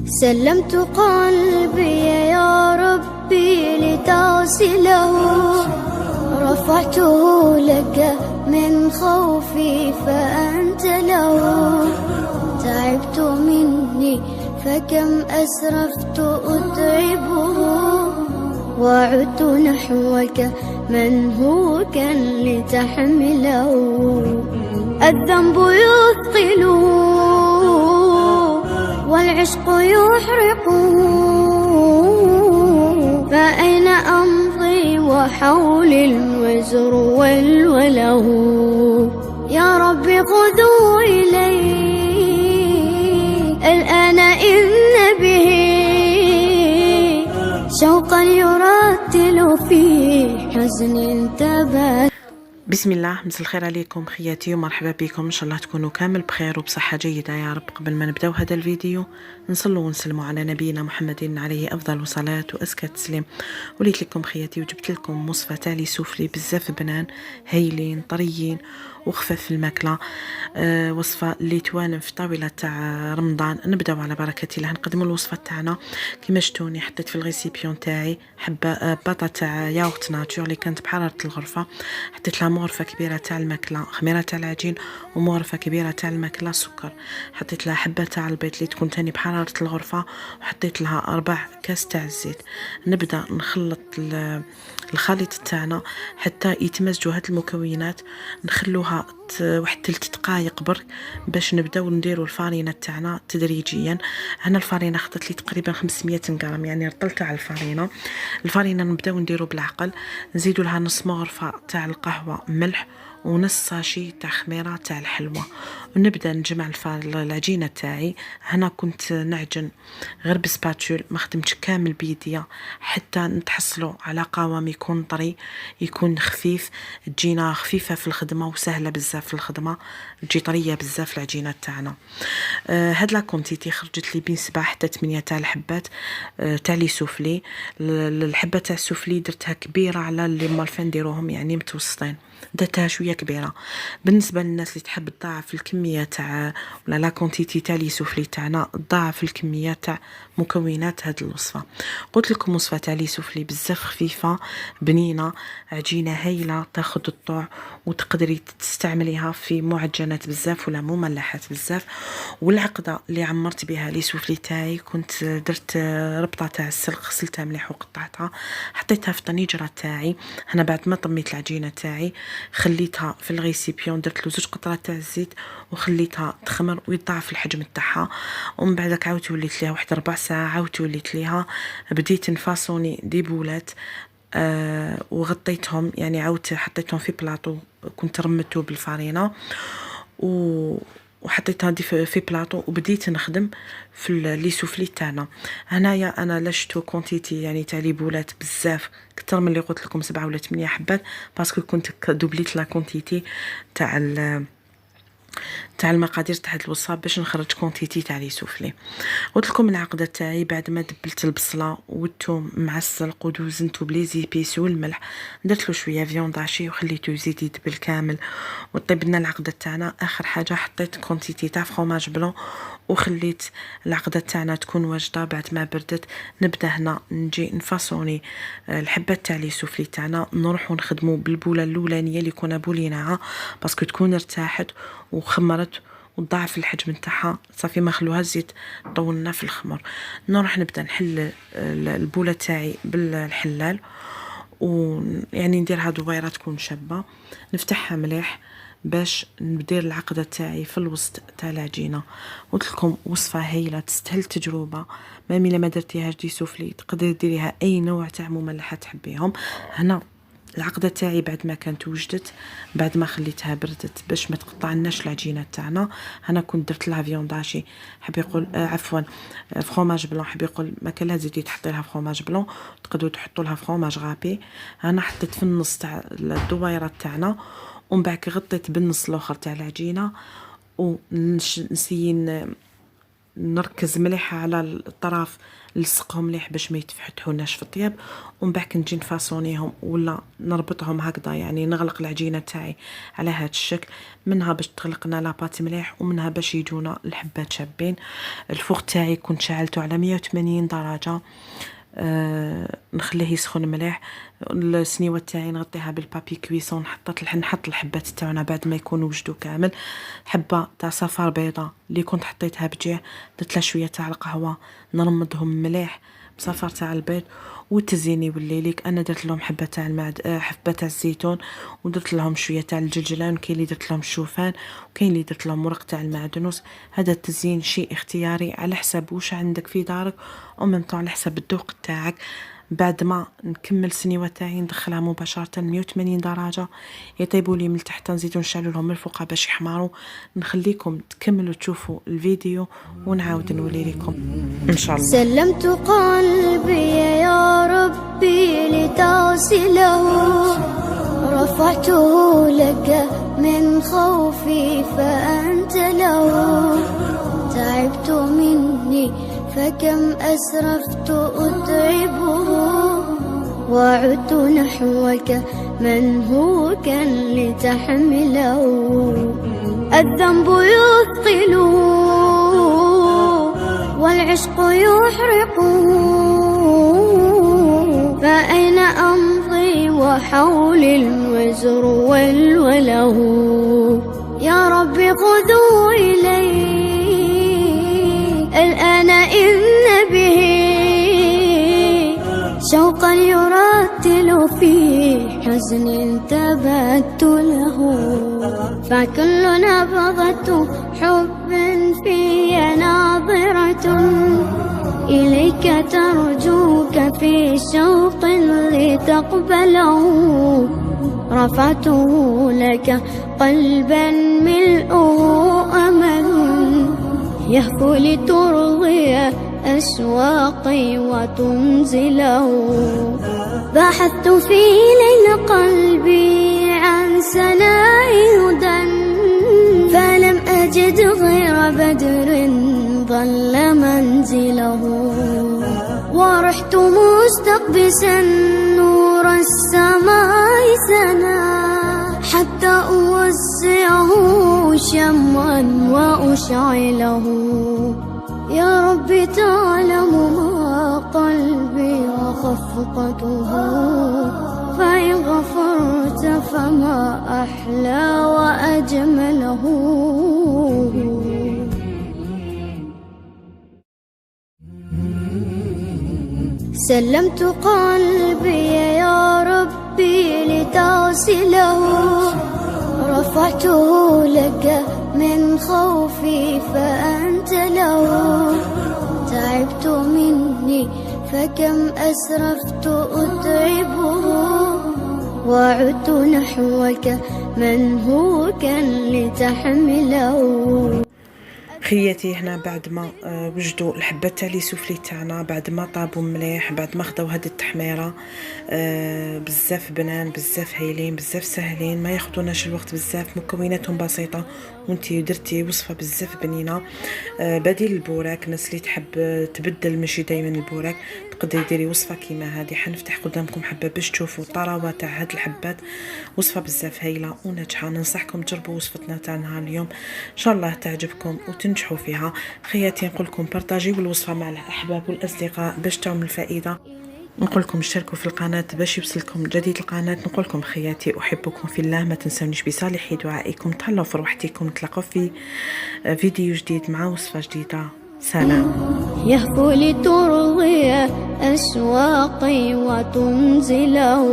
سلمت قلبي يا ربي لتغسله، رفعته لك من خوفي فأنت له. تعبت مني فكم أسرفت أتعبه، وعدت نحوك من هو كان لتحمله. الذنب يثقله والعشق يحرقه، فأين أمضي وحولي الوزر والوله. يا رب خذوا إلي الآن إن به شوقا يرتل في حزن تبات. بسم الله، مساء الخير عليكم خياتي ومرحبا بكم. ان شاء الله تكونوا كامل بخير وبصحة جيدة يا رب. قبل ما نبداو هذا الفيديو نصلوا ونسلموا على نبينا محمد عليه افضل الصلاة وازكى التسليم. وليت لكم خياتي وجبت لكم وصفة تالي سوفلي بزاف بنان هايلين طريين وخفاف في الماكلة. وصفة اللي توانم في طاولة تاع رمضان. نبداو على بركة الله نقدموا الوصفة تاعنا. كما شفتوني حطيت في الريسيبيون تاعي حبة باطا تاع ياغورت ناتور اللي كانت بحرارة الغرفة. حطيت لها مغرفة كبيرة تاع الماكلة، خميرة تاع العجين، ومغرفة كبيرة تاع الماكلة سكر. حطيت لها حبة تاع البيض اللي تكون تاني بحرارة الغرفة، وحطيت لها 4 كاس تاع الزيت. نبدا نخلط الخليط تاعنا حتى يتمزجوا هاد المكونات. نخلوها واحد 3 دقائق برك باش نبداو نديروا الفارينه تاعنا تدريجيا. هنا الفارينه خدت لي تقريبا 500 غرام، يعني رطلت على الفارينه نبداو نديروا بالعقل. نزيدوا لها نص مغرفه تاع القهوه ملح، ونص ساشي تاع خميره تاع الحلوه، ونبدا نجمع العجينه تاعي. هنا كنت نعجن غير بسباتول، ما خدمتش كامل بيديا حتى نتحصلوا على قوام يكون طري يكون خفيف. تجينا خفيفه في الخدمه وسهله بزاف في الخدمه، تجي طريه بزاف العجينه تاعنا. هاد لا كونتيتي خرجت لي بين 7 حتى 8 تاع الحبات تاع لي سوفلي. الحبه تاع السوفلي درتها كبيره على اللي مالفين نديروهم يعني متوسطين، درتها شويه كبيره. بالنسبه للناس اللي تحب تضاعف الكميه تاع ولا لا كونتيتي تاع لي سوفلي تاعنا، تضاعف الكميه تاع مكونات هاد الوصفه. قلت لكم وصفه تاع لي سوفلي بزاف خفيفه بنينه، عجينه هايله تاخذ الطوع، وتقدري تستعمليها في معجنات بزاف ولا مملحات بزاف. والعقده اللي عمرت بها لي سوفلي تاعي كنت درت ربطه تاع السلق، غسلتها مليح وقطعتها، حطيتها في الطنجره تاعي. هنا بعد ما طميت العجينه تاعي خليتها في الريسيبيون، درت له 2 قطرات تاع الزيت وخليتها تخمر ويضاعف الحجم تاعها. ومن بعدك عاودت وليت ليها واحد 4 ساعات، عاودت وليت ليها بديت نفاصوني دي بولات. وغطيتهم، يعني عاودت حطيتهم في بلاطو كنت رمته بالفارينه وحطيتها في بلاطو، وبديت نخدم في لي سوفلي تاعنا. هنايا انا لشتو كونتيتي يعني تاع لي بولات بزاف كتر من اللي قلت لكم 7 ولا 8 حبات، باسكو كنت دوبليت لا كونتيتي تاع المقادير تاع الوصفه باش نخرج كونتيتي تاع لي سوفلي. قلت لكم العقده تاعي بعد ما دبلت البصله والثوم مع السلق ودوزنتو بلي زيبيس والملح، درت له شويه فيوند هاشي وخليته يزيد يدبل كامل وطيب لنا العقده تاعنا. اخر حاجه حطيت كونتيتي تاع فرomاج بلون وخليت العقده تاعنا تكون واجده. بعد ما بردت نبدا هنا نجي نفاصوني الحبات تاع لي سوفلي تاعنا، نروحو نخدمو بالبوله الاولانيه اللي كنا بوليناها باسكو تكون ارتاحت وخمرت وتضاعف الحجم تاعها. صافي ما خلوها الزيت طولنا في الخمر. نروح نبدا نحل البوله تاعي بالحلال، ويعني نديرها دويره تكون شابه، نفتحها مليح باش ندير العقده تاعي في الوسط تاع العجينه. قلت لكم وصفه هايله تستاهل تجربه، ما ملي ما درتيهاش دي سوفلي تقدري ديريها اي نوع تاع مملحات تحبيهم. هنا العقده تاعي بعد ما كانت وجدت، بعد ما خليتها بردت باش ما تقطعناش العجينه تاعنا. انا كنت درت لها فيونداشي حب يقول عفوا فرomاج بلون، حب يقول ما كان لها تزيدي تحطي لها فرomاج بلون، تقدروا تحطوا لها فرomاج غابي. انا حطيت في النص تاع الدويره تاعنا، ومن بعد غطيت بالنص الاخر تاع العجينه، ونسيين نركز مليح على الطرف، نلصقهم مليح باش ما يتفتحوناش في الطياب، ومن بعد نجي نفاصونيهم ولا نربطهم هكذا، يعني نغلق العجينه تاعي على هذا الشكل، منها باش تغلقنا لاباط مليح، ومنها باش يجونا الحبات شابين. الفوق تاعي كنت شعلته على 180 درجه، نخليه يسخن مليح. السنيوه تاعي نغطيها بالبابي كويسون، نحط الحبات تاعنا بعد ما يكونوا وجدوا كامل. حبه تاع صفار بيضه اللي كنت حطيتها بجيع، درت لها شويه تاع القهوه، نرمضهم مليح بصفار تاع البيض. والتزيين يولي ليك، انا درت لهم حبه تاع حبه تاع الزيتون، ودرت لهم شويه تاع الجلجلان، كاين اللي درت لهم الشوفان، وكاين اللي درت لهم ورق تاع المعدنوس. هذا التزيين شيء اختياري على حسب واش عندك في دارك، ومنطو على حسب الذوق تاعك. بعد ما نكمل السنيوه تاعي ندخلها مباشره 180 درجه يطيبوا لي من تحت، نزيدو نشعلوا لهم من الفوق باش يحمروا. نخليكم تكملوا تشوفوا الفيديو ونعاود نولي لكم ان شاء الله. سلمت قلبي يا ربي لتصله، رفعته لك من خوفي فأنت له. تعبت مني فكم أسرفت أتعبه، وعدت نحوك منهوكا لتحمله. الذنب يثقله والعشق يحرقه، فأين أمضي وحول الوزر والوله. يا رب خذوا إلي الآن إن به شوقا يرتل في حزن تبت له. فكل نبضة حب في ناظرة إليك ترجوك في شوق لتقبله. رفعته لك قلبا ملؤه أمل يهفو لترضي أشواقي وتنزله. بحثت في ليل قلبي عن سناء هدى، فلم أجد غير بدر ظل منزله. ورحت مستقبسا نور السماء سنا، حتى أوسعه شمعا وأشعله. يا رب تعلم ما قلبي وخفقته، فإن غفرت فما أحلى وأجمله. سلمت قلبي يا ربي لتصله، رفعته لك من خوفي فأنت له. تعبت مني فكم أسرفت أتعبه، وعدت نحوك منهوكا لتحمله. خياتي هنا بعد ما وجدوا الحبات تاع لي سوفلي تاعنا، بعد ما طابوا مليح، بعد ما خداو هاد التحميره بزاف بنان، بزاف هايلين، بزاف سهلين، ما ياخذوناش الوقت بزاف، مكوناتهم بسيطه، وانتي درتي وصفه بزاف بنينه. بديل البوراك، الناس اللي تحب تبدل ماشي دائما البوراك تقدري ديري وصفه كيما هذه. حنفتح قدامكم حبه باش تشوفوا الطراوه تاع هاد الحبات، وصفه بزاف هايله وناجحه. ننصحكم تجربوا وصفتنا تاع نهار اليوم، ان شاء الله تعجبكم وتنجحوا فيها. خياتي نقول لكم بارطاجيو الوصفه مع الاحباب والاصدقاء باش تعمل الفائده. نقول لكم اشتركوا في القناه باش يوصلكم جديد القناه. نقول لكم خياتي احبكم في الله، ما تنسونيش بصالح دعائكم. تهلاو في روحتكم، نتلاقوا في فيديو جديد مع وصفه جديده. سلام. يهفو لترضي أشواقي وتنزله.